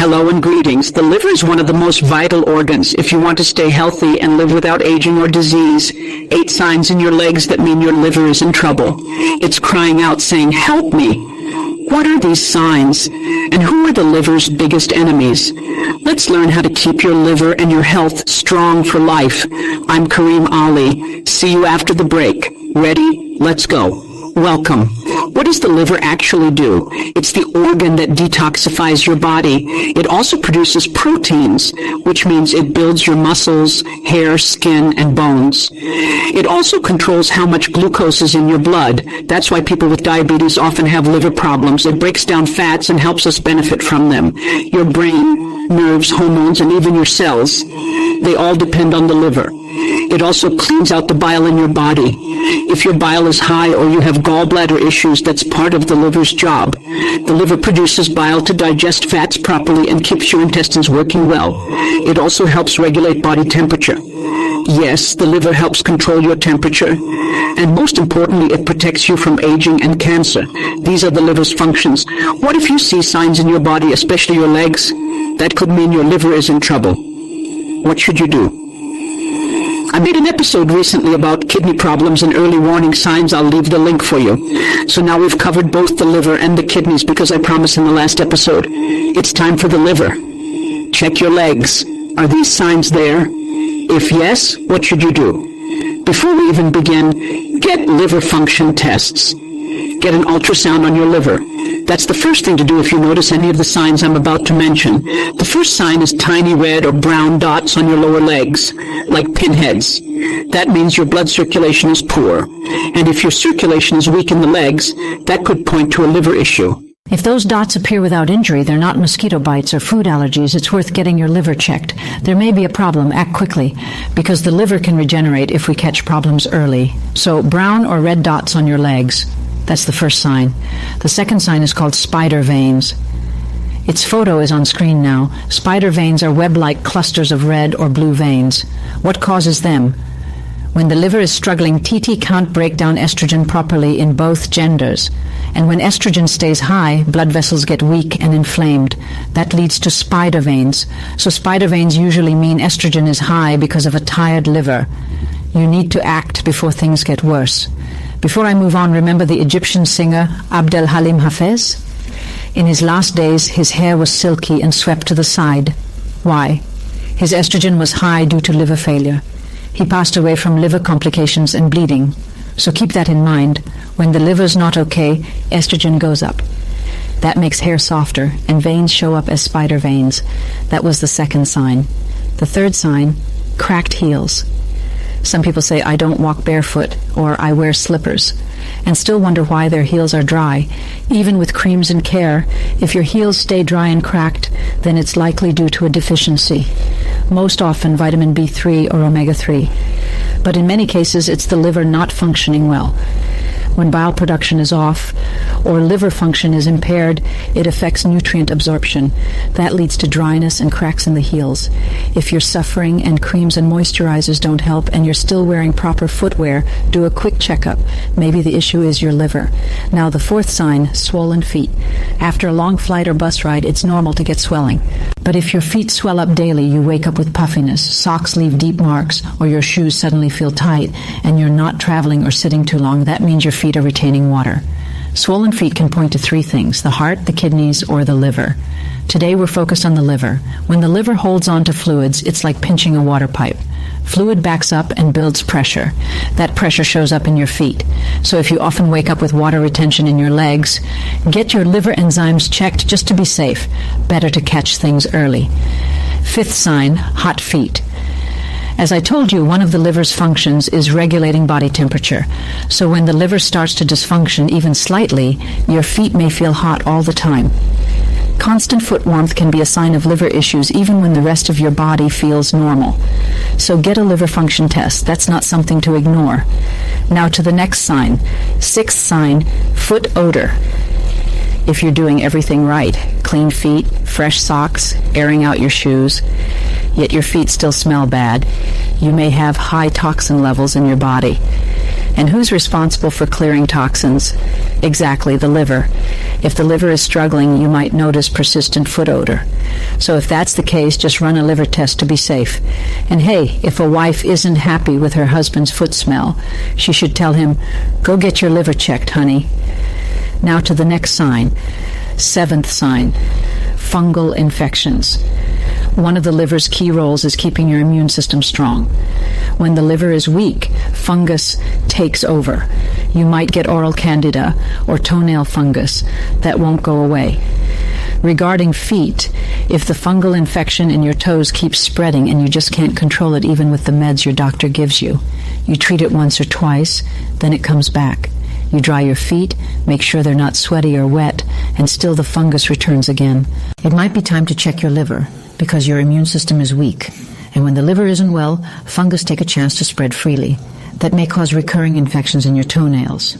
Hello and greetings. The liver is one of the most vital organs. If you want to stay healthy and live without aging or disease, 8 signs in your legs that mean your liver is in trouble. It's crying out saying, "Help me." What are these signs? And who are the liver's biggest enemies? Let's learn how to keep your liver and your health strong for life. I'm Kareem Ali. See you after the break. Ready? Let's go. Welcome. What does the liver actually do? It's the organ that detoxifies your body. It also produces proteins, which means it builds your muscles, hair, skin, and bones. It also controls how much glucose is in your blood. That's why people with diabetes often have liver problems. It breaks down fats and helps us benefit from them. Your brain, nerves, hormones, and even your cells, they all depend on the liver. It also cleans out the bile in your body. If your bile is high or you have gallbladder issues, that's part of the liver's job. The liver produces bile to digest fats properly and keeps your intestines working well. It also helps regulate body temperature. Yes, the liver helps control your temperature. And most importantly, it protects you from aging and cancer. These are the liver's functions. What if you see signs in your body, especially your legs? That could mean your liver is in trouble. What should you do? I made an episode recently about kidney problems and early warning signs. I'll leave the link for you. So now we've covered both the liver and the kidneys because I promised in the last episode. It's time for the liver. Check your legs. Are these signs there? If yes, what should you do? Before we even begin, get liver function tests. Get an ultrasound on your liver. That's the first thing to do if you notice any of the signs I'm about to mention. The first sign is tiny red or brown dots on your lower legs, like pinheads. That means your blood circulation is poor. And if your circulation is weak in the legs, that could point to a liver issue. If those dots appear without injury, they're not mosquito bites or food allergies, it's worth getting your liver checked. There may be a problem, act quickly, because the liver can regenerate if we catch problems early. So brown or red dots on your legs. That's the first sign. The second sign is called spider veins. Its photo is on screen now. Spider veins are web-like clusters of red or blue veins. What causes them? When the liver is struggling, TT can't break down estrogen properly in both genders. And when estrogen stays high, blood vessels get weak and inflamed. That leads to spider veins. So spider veins usually mean estrogen is high because of a tired liver. You need to act before things get worse. Before I move on, remember the Egyptian singer Abdel Halim Hafez? In his last days, his hair was silky and swept to the side. Why? His estrogen was high due to liver failure. He passed away from liver complications and bleeding. So keep that in mind. When the liver's not okay, estrogen goes up. That makes hair softer, and veins show up as spider veins. That was the second sign. The third sign, cracked heels. Some people say, I don't walk barefoot, or I wear slippers, and still wonder why their heels are dry. Even with creams and care, if your heels stay dry and cracked, then it's likely due to a deficiency. Most often vitamin B3 or omega-3. But in many cases, it's the liver not functioning well. When bile production is off or liver function is impaired, it affects nutrient absorption. That leads to dryness and cracks in the heels. If you're suffering and creams and moisturizers don't help and you're still wearing proper footwear, do a quick checkup. Maybe the issue is your liver. Now the fourth sign, swollen feet. After a long flight or bus ride, it's normal to get swelling. But if your feet swell up daily, you wake up with puffiness, socks leave deep marks, or your shoes suddenly feel tight, and you're not traveling or sitting too long, that means your feet are retaining water. Swollen feet can point to 3 things: the heart, the kidneys, or the liver. Today we're focused on the liver. When the liver holds on to fluids, it's like pinching a water pipe. Fluid backs up and builds pressure. That pressure shows up in your feet. So if you often wake up with water retention in your legs, get your liver enzymes checked just to be safe. Better to catch things early. Fifth sign, hot feet. As I told you, one of the liver's functions is regulating body temperature. So when the liver starts to dysfunction even slightly, your feet may feel hot all the time. Constant foot warmth can be a sign of liver issues even when the rest of your body feels normal. So get a liver function test. That's not something to ignore. Now to the next sign. Sixth sign, foot odor. If you're doing everything right, clean feet, fresh socks, airing out your shoes, yet your feet still smell bad, you may have high toxin levels in your body. And who's responsible for clearing toxins? Exactly, the liver. If the liver is struggling, you might notice persistent foot odor. So if that's the case, just run a liver test to be safe. And hey, if a wife isn't happy with her husband's foot smell, she should tell him, "Go get your liver checked, honey." Now to the next sign. 7th sign, fungal infections. One of the liver's key roles is keeping your immune system strong. When the liver is weak, fungus takes over. You might get oral candida or toenail fungus that won't go away. Regarding feet, if the fungal infection in your toes keeps spreading and you just can't control it even with the meds your doctor gives you, you treat it once or twice, then it comes back. You dry your feet, make sure they're not sweaty or wet, and still the fungus returns again. It might be time to check your liver, because your immune system is weak. And when the liver isn't well, fungus take a chance to spread freely. That may cause recurring infections in your toenails.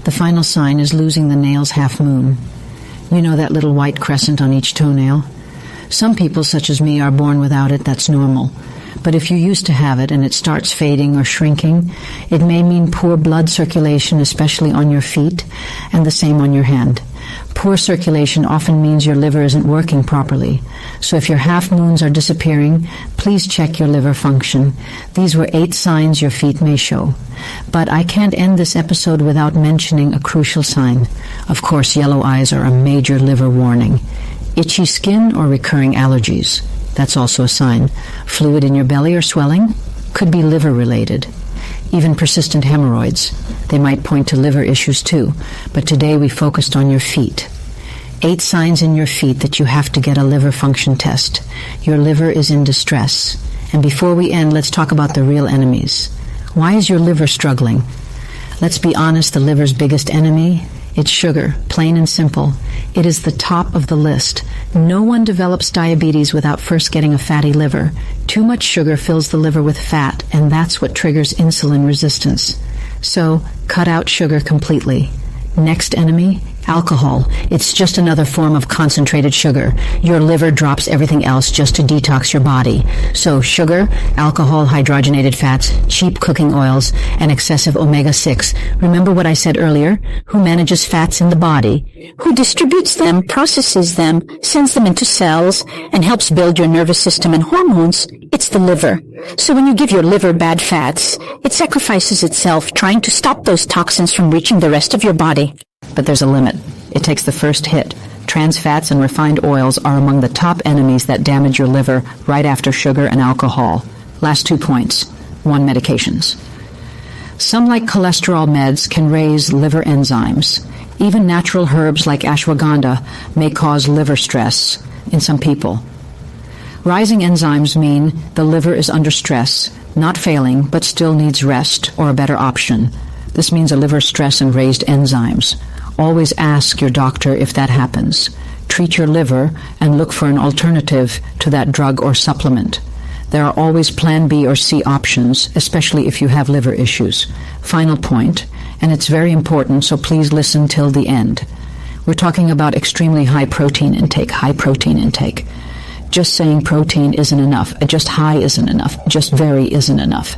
The final sign is losing the nail's half moon. You know that little white crescent on each toenail? Some people, such as me, are born without it. That's normal. But if you used to have it and it starts fading or shrinking, it may mean poor blood circulation, especially on your feet, and the same on your hand. Poor circulation often means your liver isn't working properly. So if your half moons are disappearing, please check your liver function. These were 8 signs your feet may show. But I can't end this episode without mentioning a crucial sign. Of course, yellow eyes are a major liver warning. Itchy skin or recurring allergies. That's also a sign. Fluid in your belly or swelling could be liver related. Even persistent hemorrhoids. They might point to liver issues too. But today we focused on your feet. 8 signs in your feet that you have to get a liver function test. Your liver is in distress. And before we end, let's talk about the real enemies. Why is your liver struggling? Let's be honest, the liver's biggest enemy? It's sugar, plain and simple. It is the top of the list. No one develops diabetes without first getting a fatty liver. Too much sugar fills the liver with fat, and that's what triggers insulin resistance. So, cut out sugar completely. Next enemy, alcohol. It's just another form of concentrated sugar. Your liver drops everything else just to detox your body. So sugar, alcohol, hydrogenated fats, cheap cooking oils, and excessive omega-6. Remember what I said earlier? Who manages fats in the body? Who distributes them, processes them, sends them into cells, and helps build your nervous system and hormones? It's the liver. So when you give your liver bad fats, it sacrifices itself trying to stop those toxins from reaching the rest of your body. But there's a limit. It takes the first hit. Trans fats and refined oils are among the top enemies that damage your liver right after sugar and alcohol. Last 2 points. 1, medications. Some, like cholesterol meds, can raise liver enzymes. Even natural herbs like ashwagandha may cause liver stress in some people. Rising enzymes mean the liver is under stress, not failing, but still needs rest or a better option. This means a liver stress and raised enzymes. Always ask your doctor if that happens. Treat your liver and look for an alternative to that drug or supplement. There are always Plan B or C options, especially if you have liver issues. Final point, and it's very important, so please listen till the end. We're talking about extremely high protein intake. Just saying protein isn't enough. Just high isn't enough. Just very isn't enough.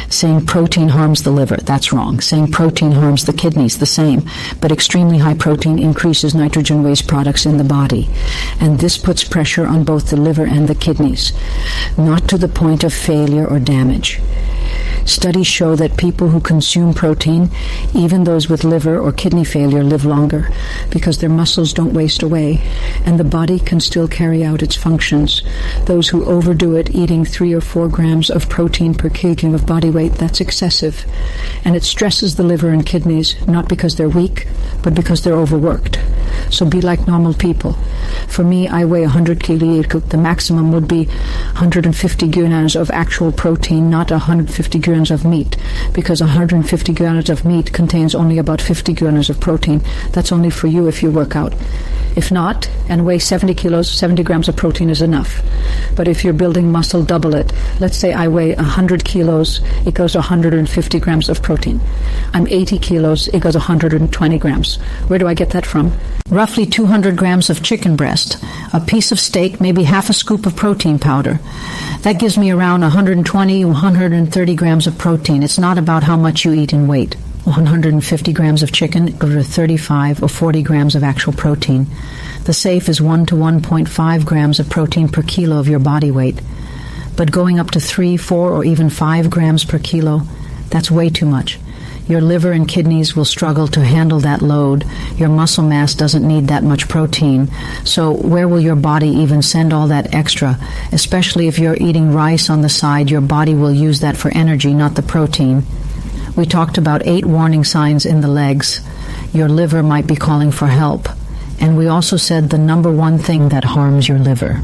Saying protein harms the liver, that's wrong. Saying protein harms the kidneys, the same. But extremely high protein increases nitrogen waste products in the body. And this puts pressure on both the liver and the kidneys, not to the point of failure or damage. Studies show that people who consume protein, even those with liver or kidney failure, live longer because their muscles don't waste away and the body can still carry out its functions. Those who overdo it, eating 3 or 4 grams of protein per kg of body weight, that's excessive. And it stresses the liver and kidneys, not because they're weak, but because they're overworked. So be like normal people. For me, I weigh 100 kg. The maximum would be 150 grams of actual protein, not 150 grams of meat, because 150 grams of meat contains only about 50 grams of protein. That's only for you if you work out. If not, and weigh 70 kilos, 70 grams of protein is enough. But if you're building muscle, double it. Let's say I weigh 100 kilos, it goes 150 grams of protein. I'm 80 kilos, it goes 120 grams. Where do I get that from? Roughly 200 grams of chicken breast, a piece of steak, maybe half a scoop of protein powder. That gives me around 120, 130 grams of protein. It's not about how much you eat in weight. 150 grams of chicken or 35 or 40 grams of actual protein. The safe is 1 to 1.5 grams of protein per kilo of your body weight. But going up to 3, 4, or even 5 grams per kilo, that's way too much. Your liver and kidneys will struggle to handle that load. Your muscle mass doesn't need that much protein. So where will your body even send all that extra? Especially if you're eating rice on the side, your body will use that for energy, not the protein. We talked about 8 warning signs in the legs. Your liver might be calling for help. And we also said the number one thing that harms your liver.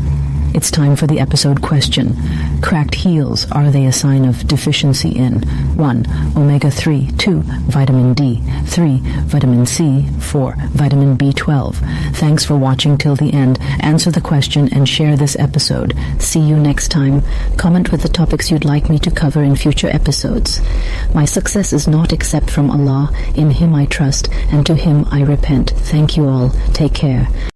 It's time for the episode question. Cracked heels, are they a sign of deficiency in 1. Omega-3, 2. Vitamin D, 3. Vitamin C, 4. Vitamin B12. Thanks for watching till the end. Answer the question and share this episode. See you next time. Comment with the topics you'd like me to cover in future episodes. My success is not except from Allah. In Him I trust, and to Him I repent. Thank you all. Take care.